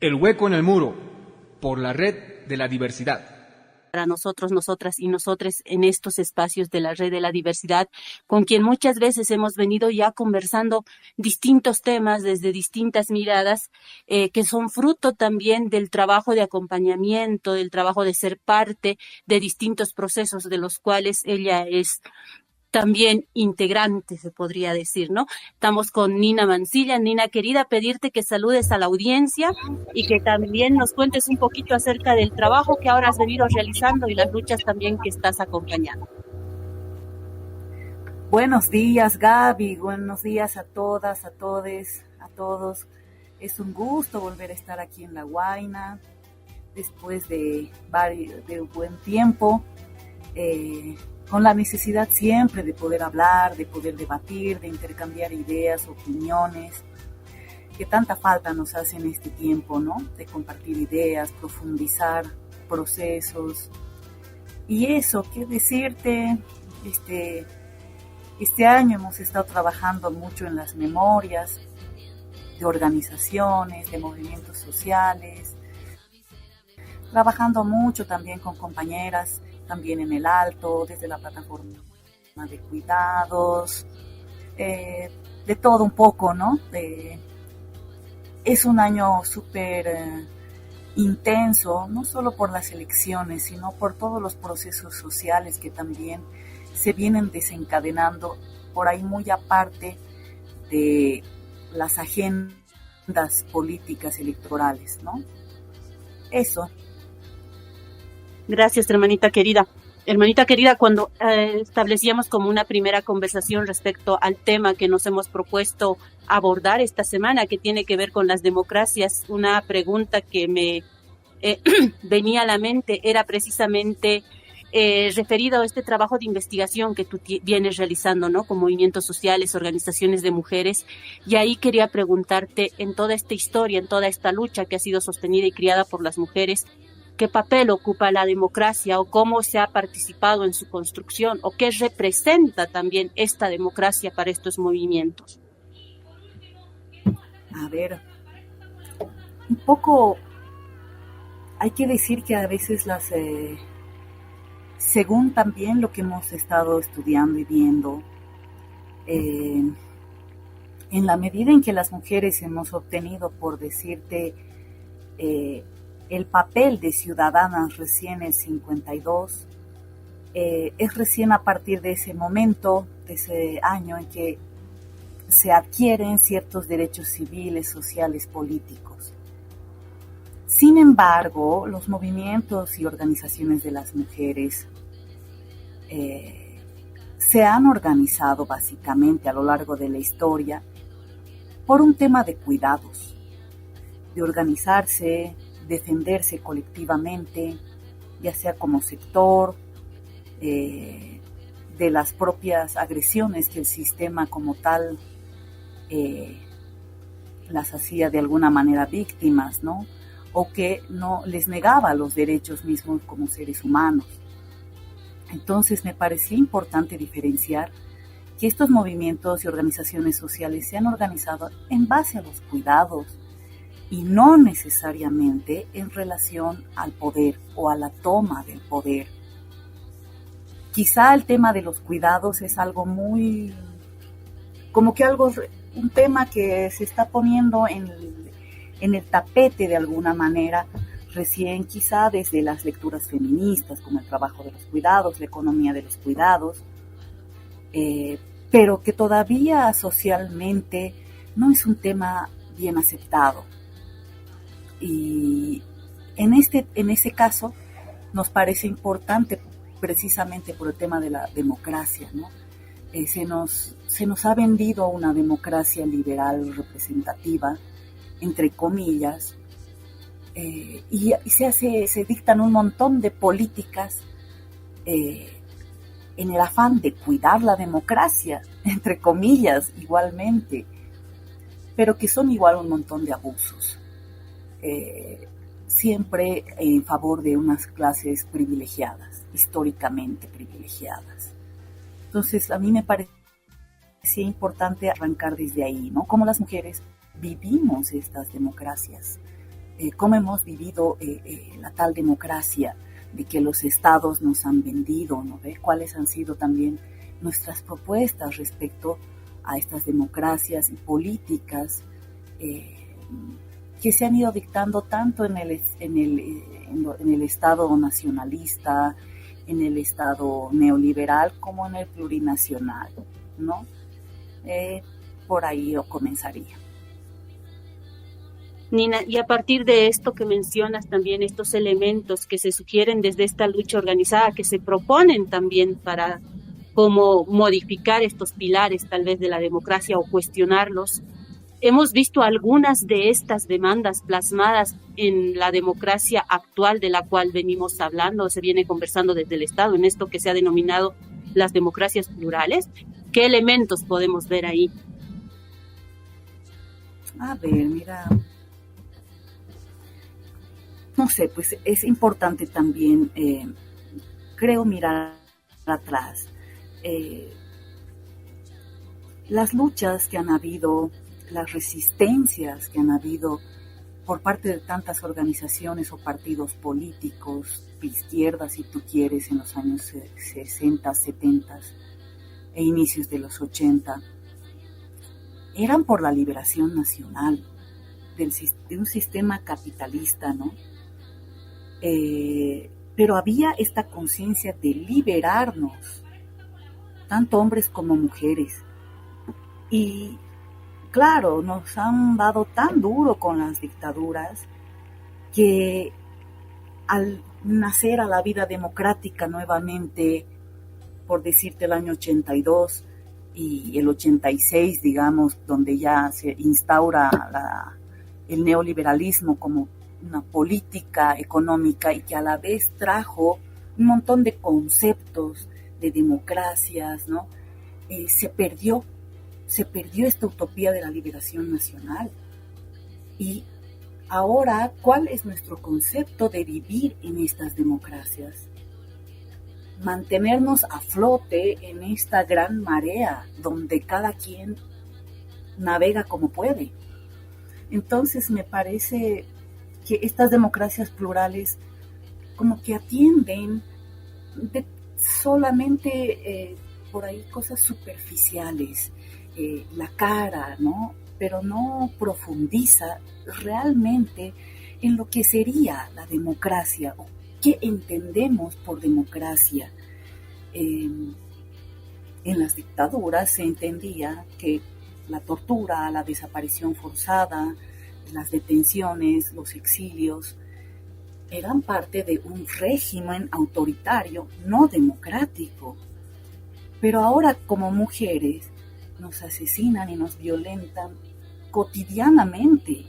El hueco en el muro, por la red de la diversidad. Para nosotros, nosotras y nosotres en estos espacios de la red de la diversidad, con quien muchas veces hemos venido ya conversando distintos temas desde distintas miradas, que son fruto también del trabajo de acompañamiento, del trabajo de ser parte de distintos procesos de los cuales ella es también integrante, se podría decir, ¿no? Estamos con Nina Mancilla. Nina, querida, pedirte que saludes a la audiencia y que también nos cuentes un poquito acerca del trabajo que ahora has venido realizando y las luchas también que estás acompañando. Buenos días, Gaby. Buenos días a todas, a todes, a todos. Es un gusto volver a estar aquí en La Guaina después de un buen tiempo. Con la necesidad siempre de poder hablar, de poder debatir, de intercambiar ideas, opiniones, que tanta falta nos hace en este tiempo, ¿no? De compartir ideas, profundizar procesos. Y eso, qué decirte, este año hemos estado trabajando mucho en las memorias de organizaciones, de movimientos sociales, trabajando mucho también con compañeras, también en el Alto, desde la plataforma de cuidados, de todo un poco, ¿no? Es un año súper intenso, no solo por las elecciones, sino por todos los procesos sociales que también se vienen desencadenando por ahí muy aparte de las agendas políticas electorales, ¿no? Eso. Gracias, hermanita querida. Hermanita querida, cuando establecíamos como una primera conversación respecto al tema que nos hemos propuesto abordar esta semana, que tiene que ver con las democracias, una pregunta que me venía a la mente era precisamente referido a este trabajo de investigación que tú vienes realizando, ¿no? Con movimientos sociales, organizaciones de mujeres. Y ahí quería preguntarte, en toda esta historia, en toda esta lucha que ha sido sostenida y criada por las mujeres, ¿qué papel ocupa la democracia o cómo se ha participado en su construcción o qué representa también esta democracia para estos movimientos? A ver, un poco hay que decir que a veces según también lo que hemos estado estudiando y viendo, en la medida en que las mujeres hemos obtenido, por decirte, el papel de ciudadanas recién el 52, es recién a partir de ese momento, de ese año en que se adquieren ciertos derechos civiles, sociales, políticos. Sin embargo, los movimientos y organizaciones de las mujeres se han organizado básicamente a lo largo de la historia por un tema de cuidados, de organizarse, defenderse colectivamente, ya sea como sector, de las propias agresiones que el sistema como tal las hacía de alguna manera víctimas, ¿no? O que no les negaba los derechos mismos como seres humanos. Entonces me parecía importante diferenciar que estos movimientos y organizaciones sociales se han organizado en base a los cuidados y no necesariamente en relación al poder o a la toma del poder. Quizá el tema de los cuidados es algo muy, un tema que se está poniendo en el tapete de alguna manera, recién quizá desde las lecturas feministas, como el trabajo de los cuidados, la economía de los cuidados, pero que todavía socialmente no es un tema bien aceptado. Y en ese caso nos parece importante precisamente por el tema de la democracia, ¿no? Se nos ha vendido una democracia liberal representativa, entre comillas, y se dictan un montón de políticas en el afán de cuidar la democracia, entre comillas, igualmente, pero que son igual un montón de abusos, siempre en favor de unas clases privilegiadas, históricamente privilegiadas. Entonces, a mí me parecía importante arrancar desde ahí, ¿no? Cómo las mujeres vivimos estas democracias cómo hemos vivido la tal democracia de que los estados nos han vendido, ¿no? Ver cuáles han sido también nuestras propuestas respecto a estas democracias y políticas que se han ido dictando tanto en el Estado nacionalista, en el Estado neoliberal, como en el plurinacional, ¿no? Por ahí yo comenzaría. Nina, y a partir de esto que mencionas también, estos elementos que se sugieren desde esta lucha organizada, que se proponen también para cómo modificar estos pilares tal vez de la democracia o cuestionarlos, hemos visto algunas de estas demandas plasmadas en la democracia actual de la cual venimos hablando, se viene conversando desde el Estado, en esto que se ha denominado las democracias plurales. ¿Qué elementos podemos ver ahí? A ver, mira, no sé, pues es importante también, creo, mirar atrás. Las luchas que han habido, las resistencias que han habido por parte de tantas organizaciones o partidos políticos, de izquierda si tú quieres, en los años 60, 70 e inicios de los 80, eran por la liberación nacional de un sistema capitalista, ¿no? Pero había esta conciencia de liberarnos, tanto hombres como mujeres. Y claro, nos han dado tan duro con las dictaduras que al nacer a la vida democrática nuevamente, por decirte el año 82 y el 86, digamos, donde ya se instaura el neoliberalismo como una política económica y que a la vez trajo un montón de conceptos de democracias, ¿no? Se perdió esta utopía de la liberación nacional. Y ahora, ¿cuál es nuestro concepto de vivir en estas democracias? Mantenernos a flote en esta gran marea donde cada quien navega como puede. Entonces me parece que estas democracias plurales como que atienden solamente por ahí cosas superficiales, la cara, ¿no? Pero no profundiza realmente en lo que sería la democracia o qué entendemos por democracia. En las dictaduras se entendía que la tortura, la desaparición forzada, las detenciones, los exilios, eran parte de un régimen autoritario no democrático. Pero ahora, como mujeres, nos asesinan y nos violentan cotidianamente.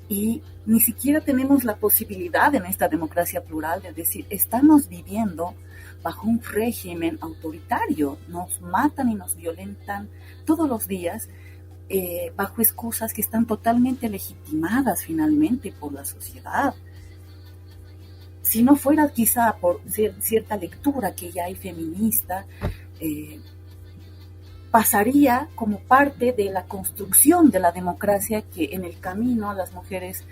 Y ni siquiera tenemos la posibilidad en esta democracia plural de decir, estamos viviendo bajo un régimen autoritario, nos matan y nos violentan todos los días, bajo excusas que están totalmente legitimadas finalmente por la sociedad. Si no fuera quizá por cierta lectura que ya hay feminista, pasaría como parte de la construcción de la democracia que en el camino a las mujeres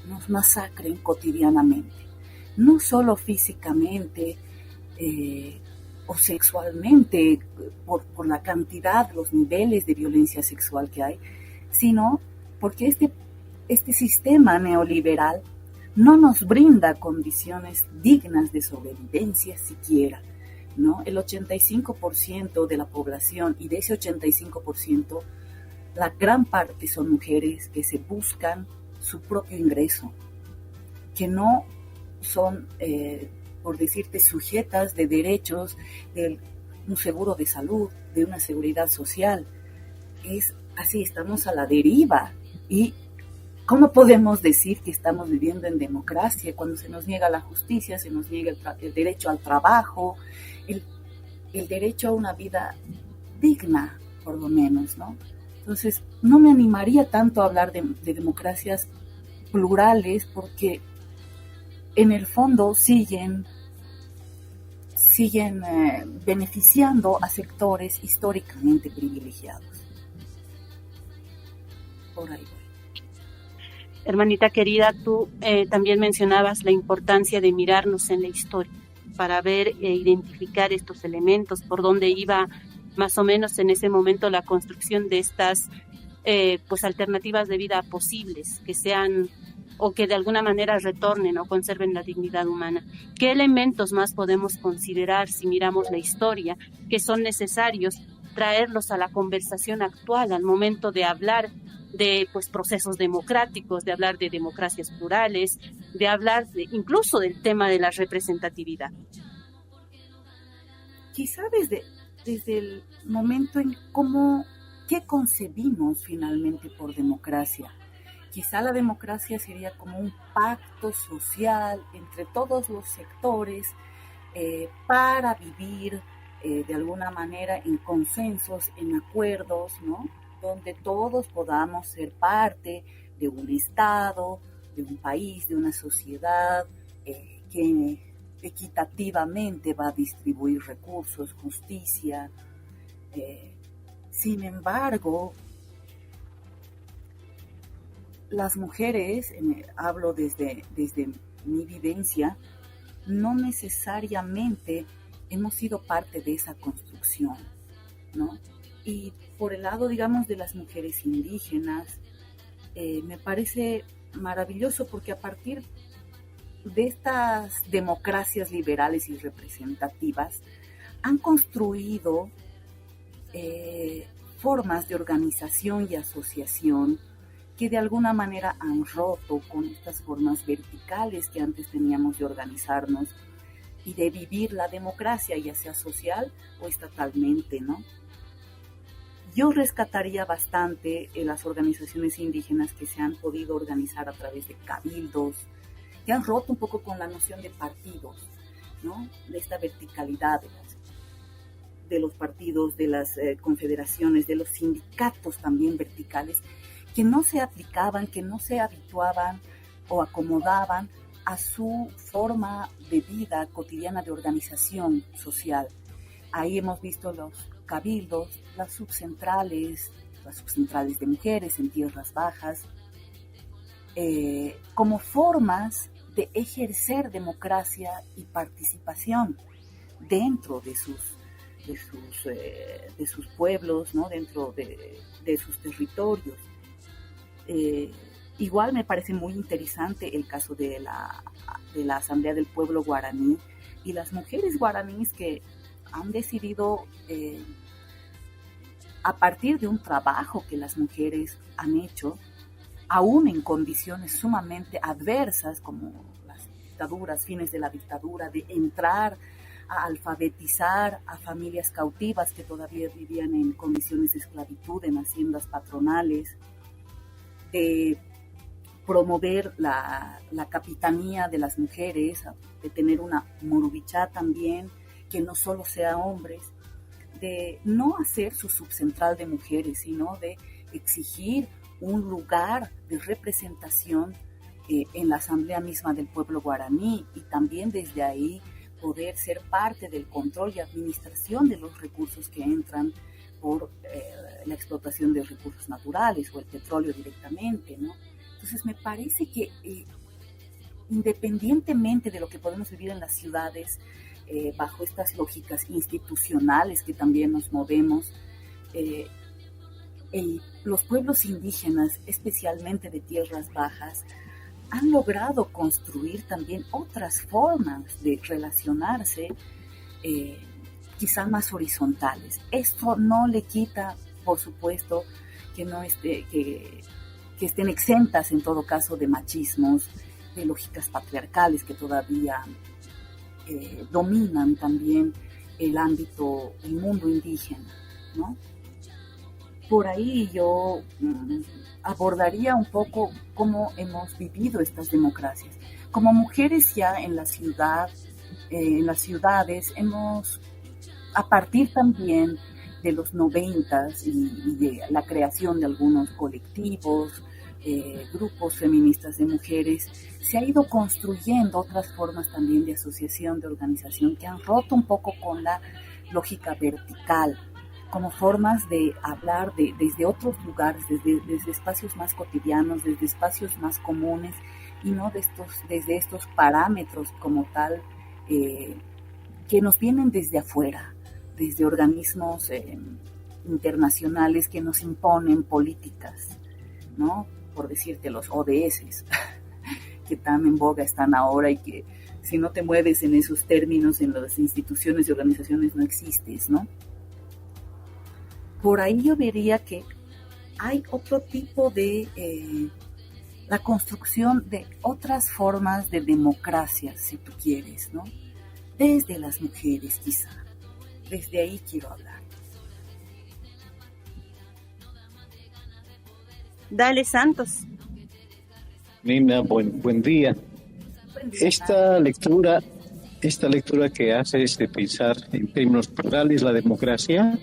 nos masacren cotidianamente, no solo físicamente o sexualmente por la cantidad, los niveles de violencia sexual que hay, sino porque este sistema neoliberal no nos brinda condiciones dignas de sobrevivencia siquiera, ¿no? El 85% de la población, y de ese 85%, la gran parte son mujeres que se buscan su propio ingreso, que no son, por decirte, sujetas de derechos, de un seguro de salud, de una seguridad social. Es así, estamos a la deriva. ¿Y cómo podemos decir que estamos viviendo en democracia cuando se nos niega la justicia, se nos niega el derecho al trabajo, el derecho a una vida digna, por lo menos, ¿no? Entonces, no me animaría tanto a hablar de democracias plurales porque en el fondo siguen beneficiando a sectores históricamente privilegiados. Por ahí voy. Hermanita querida, tú también mencionabas la importancia de mirarnos en la historia para ver e identificar estos elementos, por dónde iba más o menos en ese momento la construcción de estas pues alternativas de vida posibles, que sean o que de alguna manera retornen o conserven la dignidad humana. ¿Qué elementos más podemos considerar si miramos la historia que son necesarios traerlos a la conversación actual al momento de hablar de pues procesos democráticos, de hablar de democracias plurales, de hablar incluso del tema de la representatividad? Quizá desde el momento en qué concebimos finalmente por democracia. Quizá la democracia sería como un pacto social entre todos los sectores para vivir de alguna manera en consensos, en acuerdos, ¿no? Donde todos podamos ser parte de un Estado, de un país, de una sociedad que equitativamente va a distribuir recursos, justicia. Sin embargo, las mujeres, hablo desde mi vivencia, no necesariamente hemos sido parte de esa construcción, ¿no? Y por el lado, digamos, de las mujeres indígenas, me parece maravilloso porque a partir de estas democracias liberales y representativas han construido formas de organización y asociación que de alguna manera han roto con estas formas verticales que antes teníamos de organizarnos y de vivir la democracia, ya sea social o estatalmente, ¿no? Yo rescataría bastante las organizaciones indígenas que se han podido organizar a través de cabildos, que han roto un poco con la noción de partidos, ¿no? De esta verticalidad de los partidos, de las confederaciones, de los sindicatos también verticales, que no se aplicaban, que no se habituaban o acomodaban a su forma de vida cotidiana de organización social. Ahí hemos visto los cabildos, las subcentrales de mujeres en tierras bajas, como formas de ejercer democracia y participación dentro de sus pueblos, ¿no? Dentro de sus territorios. Igual me parece muy interesante el caso de la Asamblea del Pueblo Guaraní y las mujeres guaraníes que han decidido, a partir de un trabajo que las mujeres han hecho, aún en condiciones sumamente adversas como las dictaduras, fines de la dictadura, de entrar a alfabetizar a familias cautivas que todavía vivían en condiciones de esclavitud en haciendas patronales, de promover la capitanía de las mujeres, de tener una murubichá también, que no solo sea hombres, de no hacer su subcentral de mujeres, sino de exigir un lugar de representación en la asamblea misma del pueblo guaraní y también desde ahí poder ser parte del control y administración de los recursos que entran por la explotación de recursos naturales o el petróleo directamente, ¿no? Entonces me parece que independientemente de lo que podemos vivir en las ciudades, bajo estas lógicas institucionales que también nos movemos, los pueblos indígenas, especialmente de tierras bajas, han logrado construir también otras formas de relacionarse, quizá más horizontales. Esto no le quita, por supuesto, que estén exentas en todo caso de machismos, de lógicas patriarcales que todavía dominan también el mundo indígena, ¿no? Por ahí yo abordaría un poco cómo hemos vivido estas democracias. Como mujeres ya en la ciudad, en las ciudades, a partir también de los 90s y de la creación de algunos colectivos, grupos feministas de mujeres, se ha ido construyendo otras formas también de asociación, de organización, que han roto un poco con la lógica vertical como formas de hablar desde otros lugares, desde espacios más cotidianos, desde espacios más comunes, y no desde estos parámetros como tal que nos vienen desde afuera, desde organismos internacionales que nos imponen políticas, ¿no? Por decirte, los ODS, que tan en boga están ahora y que si no te mueves en esos términos en las instituciones y organizaciones no existes, ¿no? Por ahí yo vería que hay otro tipo de la construcción de otras formas de democracia, si tú quieres, ¿no? Desde las mujeres, quizá. Desde ahí quiero hablar. Dale, Santos. Nina, buen día. Esta lectura que haces de pensar en términos plurales la democracia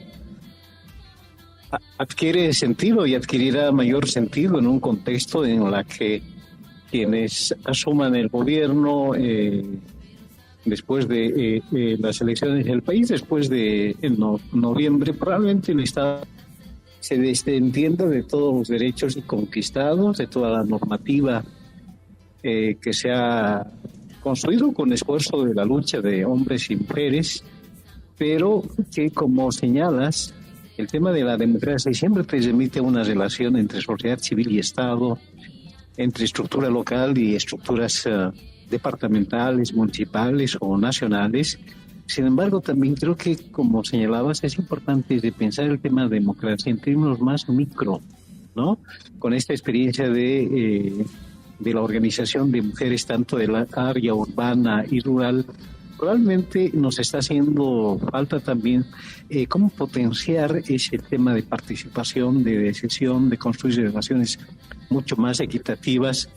adquiere sentido y adquirirá mayor sentido en un contexto en la que quienes asuman el gobierno después de las elecciones del país, después de noviembre, probablemente el Estado se desentienda de todos los derechos conquistados, de toda la normativa que se ha construido con esfuerzo de la lucha de hombres y mujeres, pero que, como señalas, el tema de la democracia siempre te remite a una relación entre sociedad civil y Estado, entre estructura local y estructuras departamentales, municipales o nacionales. Sin embargo, también creo que, como señalabas, es importante de pensar el tema de democracia en términos más micro, ¿no? Con esta experiencia de la organización de mujeres, tanto de la área urbana y rural, probablemente nos está haciendo falta también cómo potenciar ese tema de participación, de decisión, de construir relaciones mucho más equitativas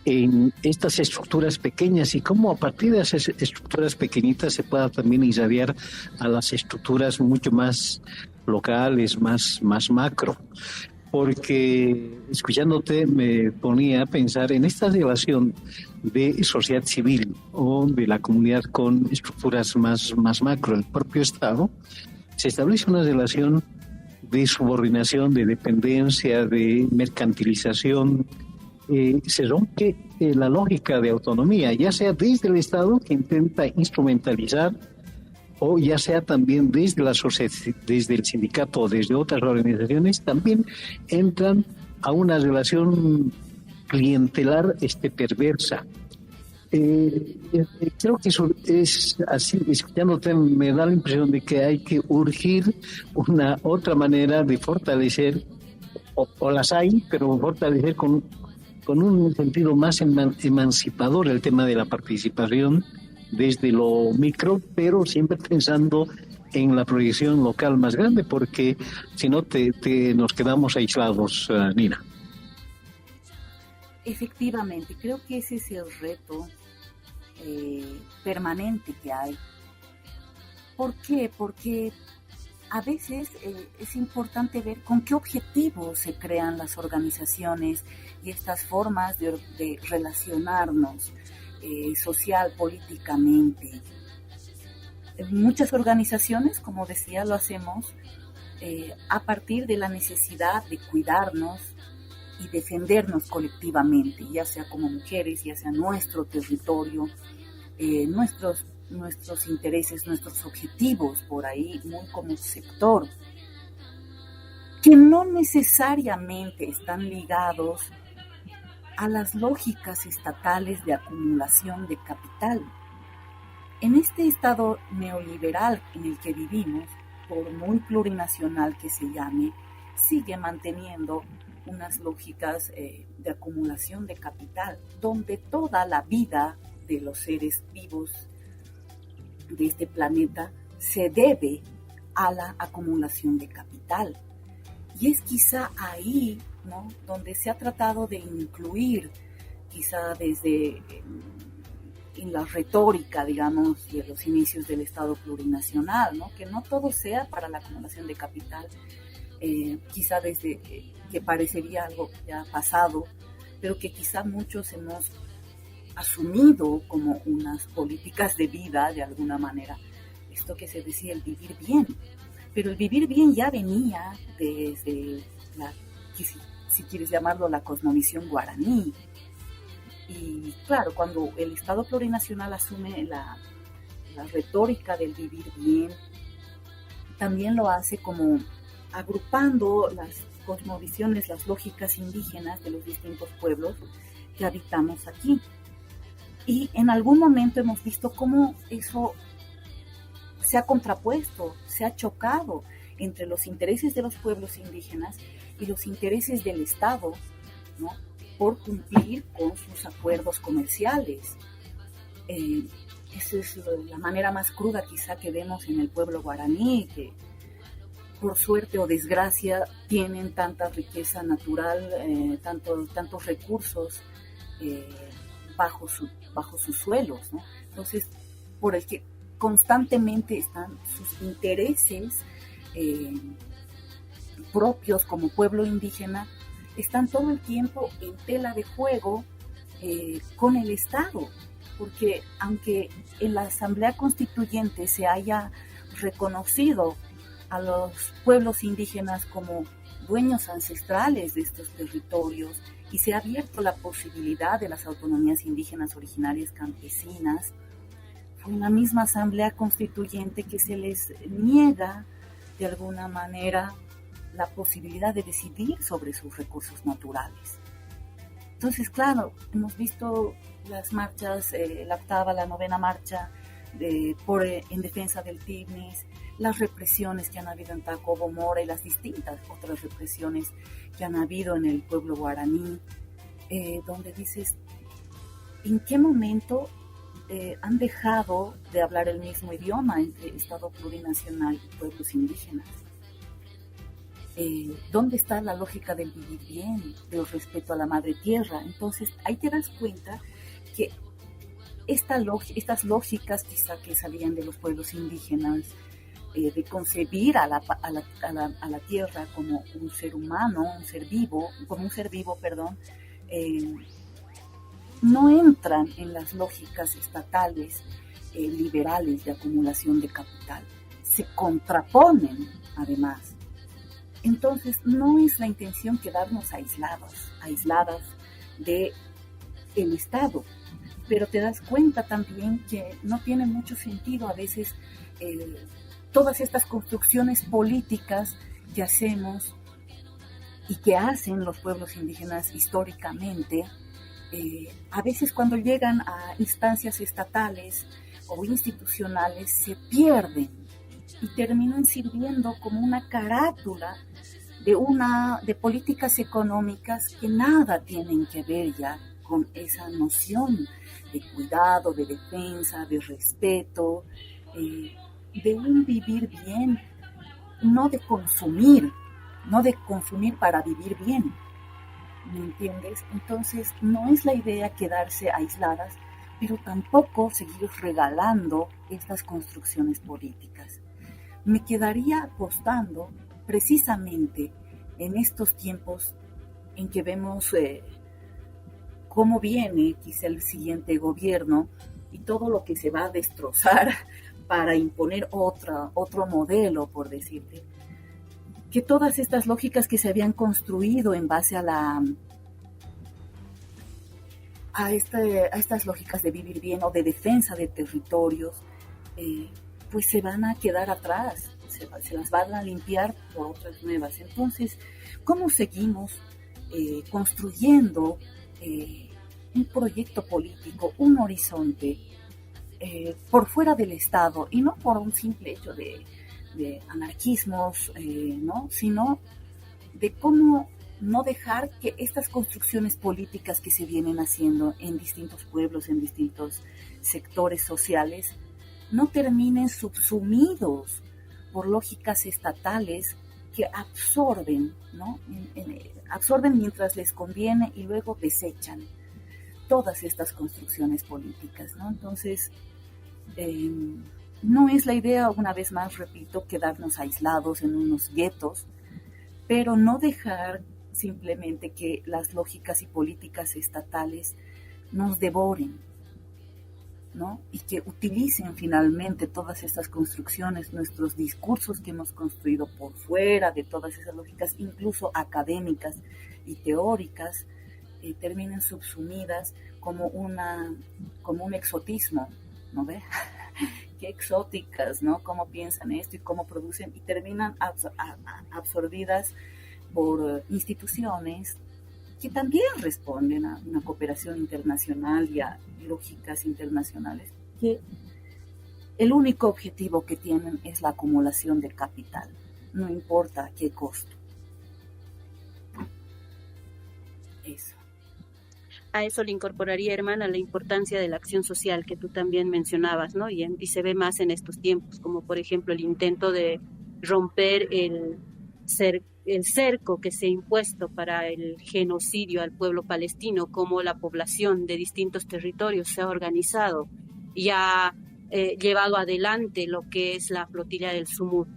en estas estructuras pequeñas y cómo a partir de esas estructuras pequeñitas se pueda también irradiar a las estructuras mucho más locales, más macro. Porque escuchándote me ponía a pensar en esta relación de sociedad civil o de la comunidad con estructuras más macro, el propio Estado. Se establece una relación de subordinación, de dependencia, de mercantilización. Se rompe la lógica de autonomía, ya sea desde el Estado, que intenta instrumentalizar, o ya sea también desde la sociedad, desde el sindicato o desde otras organizaciones, también entran a una relación clientelar perversa. Creo que eso es así, escuchándote me da la impresión de que hay que urgir una otra manera de fortalecer, o las hay, pero fortalecer con un sentido más emancipador el tema de la participación desde lo micro, pero siempre pensando en la proyección local más grande, porque si no nos quedamos aislados, Nina. Efectivamente, creo que ese es el reto permanente que hay. ¿Por qué? Porque a veces es importante ver con qué objetivos se crean las organizaciones y estas formas de relacionarnos social, políticamente. Muchas organizaciones, como decía, lo hacemos a partir de la necesidad de cuidarnos y defendernos colectivamente, ya sea como mujeres, ya sea nuestro territorio, nuestros intereses, nuestros objetivos por ahí, muy como sector, que no necesariamente están ligados a las lógicas estatales de acumulación de capital. En este estado neoliberal en el que vivimos, por muy plurinacional que se llame, sigue manteniendo unas lógicas de acumulación de capital, donde toda la vida de los seres vivos de este planeta se debe a la acumulación de capital. Y es quizá ahí, ¿no?, donde se ha tratado de incluir, quizá desde en la retórica, digamos, de los inicios del Estado plurinacional, ¿no?, que no todo sea para la acumulación de capital, quizá desde que parecería algo ya pasado, pero que quizá muchos hemos asumido como unas políticas de vida, de alguna manera, esto que se decía, el vivir bien. Pero el vivir bien ya venía desde si quieres llamarlo, la cosmovisión guaraní. Y claro, cuando el Estado plurinacional asume la retórica del vivir bien, también lo hace como agrupando las cosmovisiones, las lógicas indígenas de los distintos pueblos que habitamos aquí. Y en algún momento hemos visto cómo eso se ha contrapuesto, se ha chocado entre los intereses de los pueblos indígenas y los intereses del Estado, ¿no?, por cumplir con sus acuerdos comerciales. Esa es la manera más cruda quizá que vemos en el pueblo guaraní, que por suerte o desgracia tienen tanta riqueza natural, tantos recursos bajo sus suelos, ¿no? Entonces, por el que constantemente están sus intereses propios como pueblo indígena, están todo el tiempo en tela de juego con el Estado, porque aunque en la Asamblea Constituyente se haya reconocido a los pueblos indígenas como dueños ancestrales de estos territorios y se ha abierto la posibilidad de las autonomías indígenas originarias campesinas, fue en la misma Asamblea Constituyente que se les niega de alguna manera la posibilidad de decidir sobre sus recursos naturales. Entonces, claro, hemos visto las marchas, la 8ª, la 9ª marcha en defensa del TIBNIS, las represiones que han habido en Tacobo Mora y las distintas otras represiones que han habido en el pueblo guaraní, donde dices, ¿en qué momento han dejado de hablar el mismo idioma entre Estado plurinacional y pueblos indígenas? ¿Dónde está la lógica del vivir bien, del respeto a la madre tierra? Entonces, ahí te das cuenta que estas lógicas quizá que salían de los pueblos indígenas, de concebir a la tierra como un ser humano, no entran en las lógicas estatales liberales de acumulación de capital. Se contraponen, además. Entonces, no es la intención quedarnos aisladas del Estado, pero te das cuenta también que no tiene mucho sentido a veces todas estas construcciones políticas que hacemos y que hacen los pueblos indígenas históricamente, a veces cuando llegan a instancias estatales o institucionales se pierden y terminan sirviendo como una carátula de políticas económicas que nada tienen que ver ya con esa noción de cuidado, de defensa, de respeto, de un vivir bien, no de consumir para vivir bien. ¿Me entiendes? Entonces, no es la idea quedarse aisladas, pero tampoco seguir regalando estas construcciones políticas. Me quedaría apostando precisamente en estos tiempos en que vemos cómo viene quizá el siguiente gobierno y todo lo que se va a destrozar para imponer otro modelo, por decirte, que todas estas lógicas que se habían construido en base a estas lógicas de vivir bien o de defensa de territorios, pues se van a quedar atrás, se las van a limpiar por otras nuevas. Entonces, ¿cómo seguimos construyendo un proyecto político, un horizonte por fuera del Estado y no por un simple hecho de anarquismos, ¿no?, sino de cómo no dejar que estas construcciones políticas que se vienen haciendo en distintos pueblos, en distintos sectores sociales, no terminen subsumidos por lógicas estatales que absorben, ¿no?, absorben mientras les conviene y luego desechan todas estas construcciones políticas, ¿no? Entonces, no es la idea, una vez más repito, quedarnos aislados en unos guetos, pero no dejar simplemente que las lógicas y políticas estatales nos devoren. ¿no? Y que utilicen finalmente todas estas construcciones, nuestros discursos que hemos construido por fuera de todas esas lógicas, incluso académicas y teóricas, terminen subsumidas como un exotismo, ¿no ve? Qué exóticas, ¿no? Cómo piensan esto y cómo producen, y terminan absorbidas por instituciones que también responden a una cooperación internacional y a lógicas internacionales, que el único objetivo que tienen es la acumulación de capital, no importa a qué costo. Eso. A eso le incorporaría, hermana, la importancia de la acción social que tú también mencionabas, ¿no? Y se ve más en estos tiempos, como por ejemplo el intento de romper el cerco que se ha impuesto para el genocidio al pueblo palestino, como la población de distintos territorios se ha organizado y ha llevado adelante lo que es la flotilla del Sumud,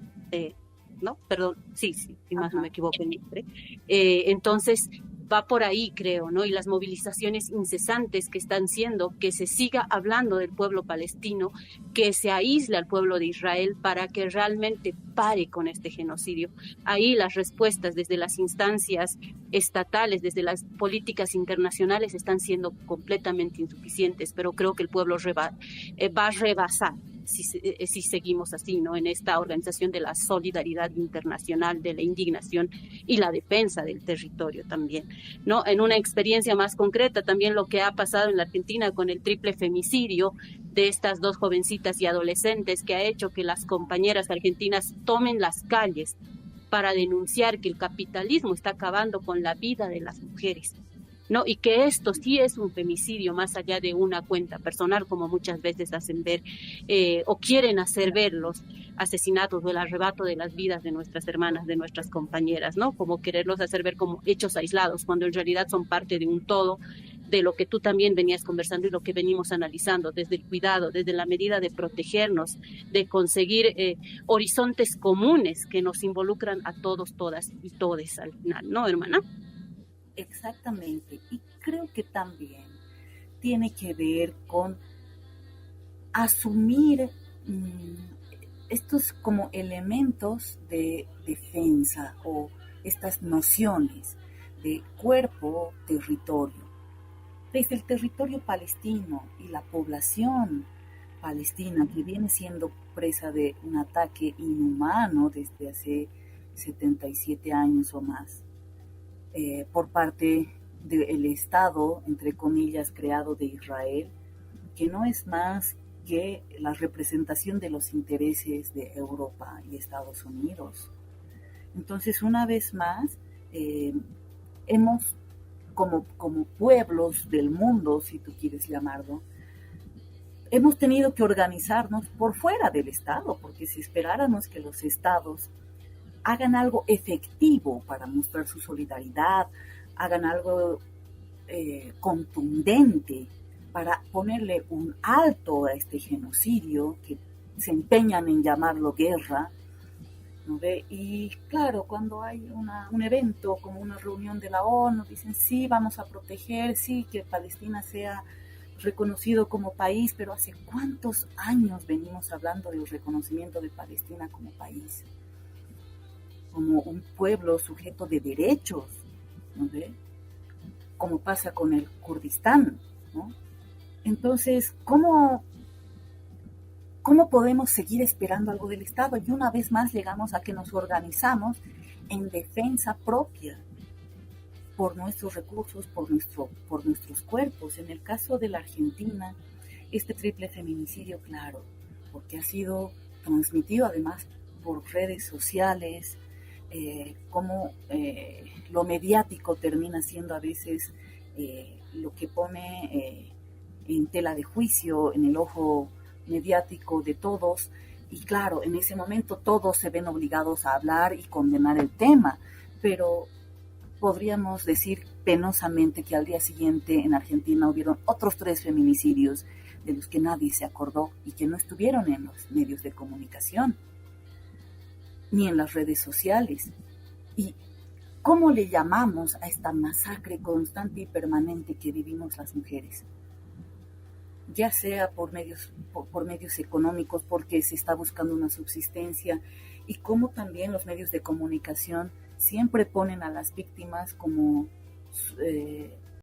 ¿no? Perdón, sí, si más no me equivoco el nombre. Entonces, va por ahí, creo, ¿no? Y las movilizaciones incesantes que están siendo, que se siga hablando del pueblo palestino, que se aísle al pueblo de Israel para que realmente pare con este genocidio. Ahí las respuestas desde las instancias estatales, desde las políticas internacionales están siendo completamente insuficientes, pero creo que el pueblo va a rebasar si seguimos así, ¿no? En esta organización de la solidaridad internacional, de la indignación y la defensa del territorio también, ¿no? En una experiencia más concreta, también lo que ha pasado en la Argentina con el triple femicidio de estas dos jovencitas y adolescentes, que ha hecho que las compañeras argentinas tomen las calles para denunciar que el capitalismo está acabando con la vida de las mujeres, ¿no? Y que esto sí es un femicidio más allá de una cuenta personal, como muchas veces hacen ver o quieren hacer ver los asesinatos o el arrebato de las vidas de nuestras hermanas, de nuestras compañeras, ¿no? Como quererlos hacer ver como hechos aislados, cuando en realidad son parte de un todo, de lo que tú también venías conversando y lo que venimos analizando, desde el cuidado, desde la medida de protegernos, de conseguir horizontes comunes que nos involucran a todos, todas y todes al final, ¿no, hermana? Exactamente, y creo que también tiene que ver con asumir estos como elementos de defensa o estas nociones de cuerpo, territorio. Desde el territorio palestino y la población palestina, que viene siendo presa de un ataque inhumano desde hace 77 años o más, por parte del Estado, entre comillas, creado de Israel, que no es más que la representación de los intereses de Europa y Estados Unidos. Entonces, una vez más, hemos, como pueblos del mundo, si tú quieres llamarlo, hemos tenido que organizarnos por fuera del Estado, porque si esperáramos que los Estados hagan algo efectivo para mostrar su solidaridad, hagan algo contundente para ponerle un alto a este genocidio, que se empeñan en llamarlo guerra, ¿no ve? Y claro, cuando hay un evento como una reunión de la ONU, dicen sí, vamos a proteger, sí, que Palestina sea reconocido como país, pero ¿hace cuántos años venimos hablando del reconocimiento de Palestina como país? Como un pueblo sujeto de derechos, ¿no ve? Como pasa con el Kurdistán, ¿no? Entonces, ¿cómo podemos seguir esperando algo del Estado? Y una vez más llegamos a que nos organizamos en defensa propia por nuestros recursos, por nuestros cuerpos. En el caso de la Argentina, este triple feminicidio, claro, porque ha sido transmitido además por redes sociales, cómo lo mediático termina siendo a veces lo que pone en tela de juicio, en el ojo mediático de todos, y claro, en ese momento todos se ven obligados a hablar y condenar el tema, pero podríamos decir penosamente que al día siguiente en Argentina hubieron otros 3 feminicidios de los que nadie se acordó y que no estuvieron en los medios de comunicación ni en las redes sociales. ¿Y cómo le llamamos a esta masacre constante y permanente que vivimos las mujeres? ya sea por medios económicos, porque se está buscando una subsistencia, y cómo también los medios de comunicación siempre ponen a las víctimas como